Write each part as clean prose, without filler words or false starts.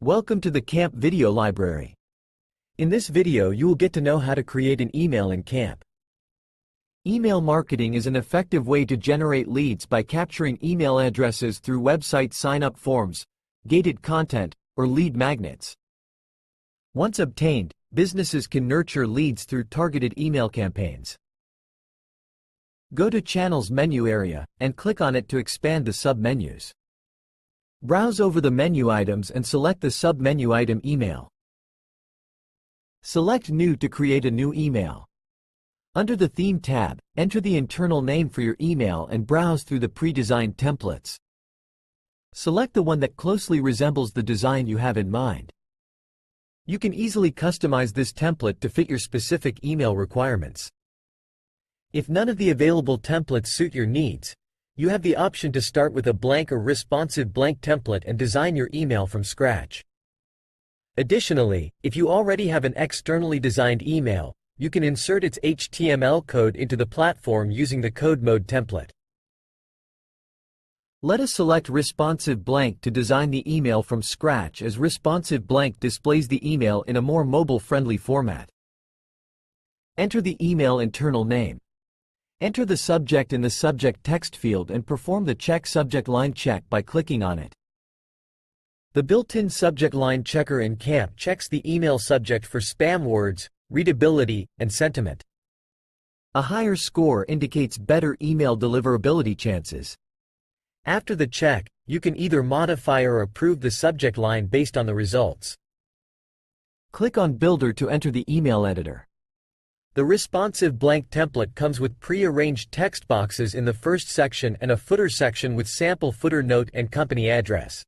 Welcome to the CAMP video library. In this video you will get to know how to create an email in CAMP. Email marketing is an effective way to generate leads by capturing email addresses through website sign-up forms, gated content, or lead magnets. Once obtained, businesses can nurture leads through targeted email campaigns. Go to Channels menu area and click on it to expand the sub-menus. Browse over the menu items and select the sub-menu item Email. Select New to create a new email. Under the Theme tab, enter the internal name for your email and browse through the pre-designed templates. Select the one that closely resembles the design you have in mind. You can easily customize this template to fit your specific email requirements. If none of the available templates suit your needs, you have the option to start with a blank or responsive blank template and design your email from scratch. Additionally, if you already have an externally designed email, you can insert its HTML code into the platform using the Code Mode template. Let us select Responsive Blank to design the email from scratch, as Responsive Blank displays the email in a more mobile-friendly format. Enter the email internal name. Enter the subject in the subject text field and perform the Check Subject Line check by clicking on it. The built-in subject line checker in CAMP checks the email subject for spam words, readability, and sentiment. A higher score indicates better email deliverability chances. After the check, you can either modify or approve the subject line based on the results. Click on Builder to enter the email editor. The responsive blank template comes with pre-arranged text boxes in the first section and a footer section with sample footer note and company address.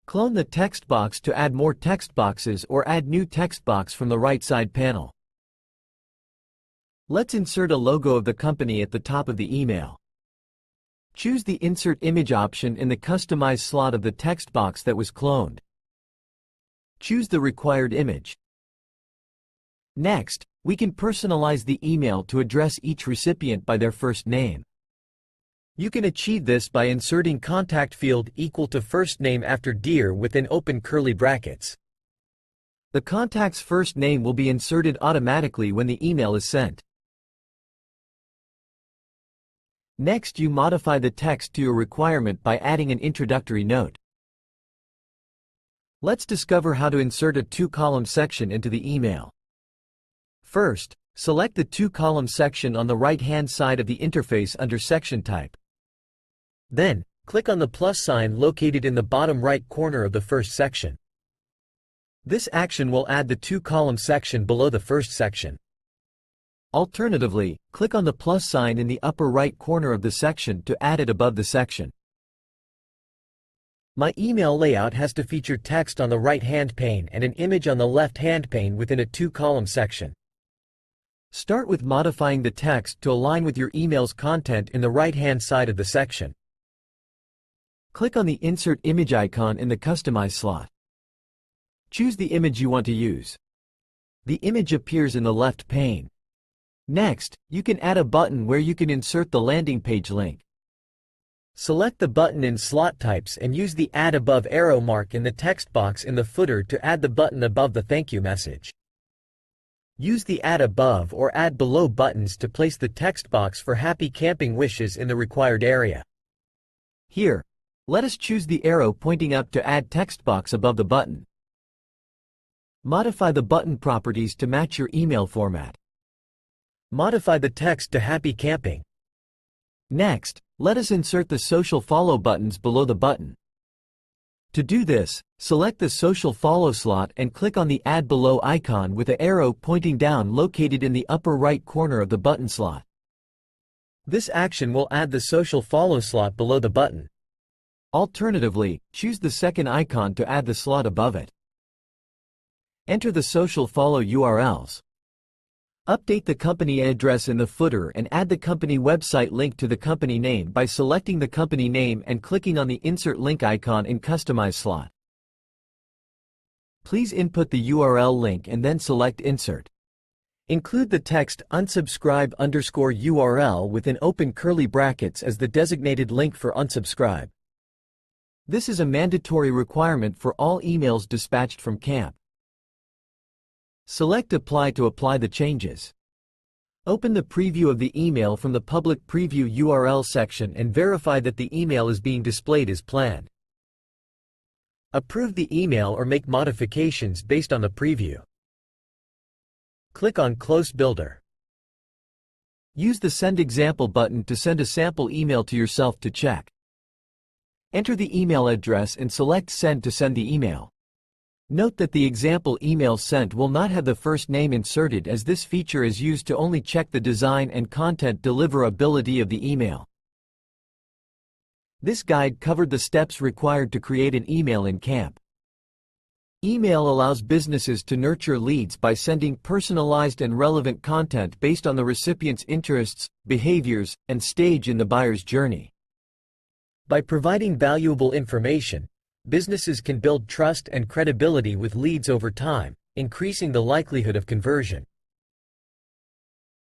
Clone the text box to add more text boxes or add new text box from the right side panel. Let's insert a logo of the company at the top of the email. Choose the Insert Image option in the Customize slot of the text box that was cloned. Choose the required image. Next, we can personalize the email to address each recipient by their first name. You can achieve this by inserting contact field equal to first name after Dear within open curly brackets. The contact's first name will be inserted automatically when the email is sent. Next, you modify the text to your requirement by adding an introductory note. Let's discover how to insert a two-column section into the email. First, select the two-column section on the right-hand side of the interface under Section Type. Then, click on the plus sign located in the bottom right corner of the first section. This action will add the two-column section below the first section. Alternatively, click on the plus sign in the upper right corner of the section to add it above the section. My email layout has to feature text on the right-hand pane and an image on the left-hand pane within a two-column section. Start with modifying the text to align with your email's content in the right-hand side of the section. Click on the Insert Image icon in the Customize slot. Choose the image you want to use. The image appears in the left pane. Next, you can add a button where you can insert the landing page link. Select the button in Slot Types and use the Add Above arrow mark in the text box in the footer to add the button above the thank you message. Use the Add Above or Add Below buttons to place the text box for happy camping wishes in the required area. Here, let us choose the arrow pointing up to add text box above the button. Modify the button properties to match your email format. Modify the text to happy camping. Next, let us insert the social follow buttons below the button. To do this, select the social follow slot and click on the Add Below icon with the arrow pointing down located in the upper right corner of the button slot. This action will add the social follow slot below the button. Alternatively, choose the second icon to add the slot above it. Enter the social follow URLs. Update the company address in the footer and add the company website link to the company name by selecting the company name and clicking on the Insert Link icon in Customize slot. Please input the URL link and then select Insert. Include the text unsubscribe_URL within open curly brackets as the designated link for unsubscribe. This is a mandatory requirement for all emails dispatched from CAMP. Select Apply to apply the changes. Open the preview of the email from the Public Preview URL section and verify that the email is being displayed as planned. Approve the email or make modifications based on the preview. Click on Close Builder. Use the Send Example button to send a sample email to yourself to check. Enter the email address and select Send to send the email. Note that the example email sent will not have the first name inserted, as this feature is used to only check the design and content deliverability of the email. This guide covered the steps required to create an email in CAMP. Email allows businesses to nurture leads by sending personalized and relevant content based on the recipient's interests, behaviors, and stage in the buyer's journey. By providing valuable information, businesses can build trust and credibility with leads over time, increasing the likelihood of conversion.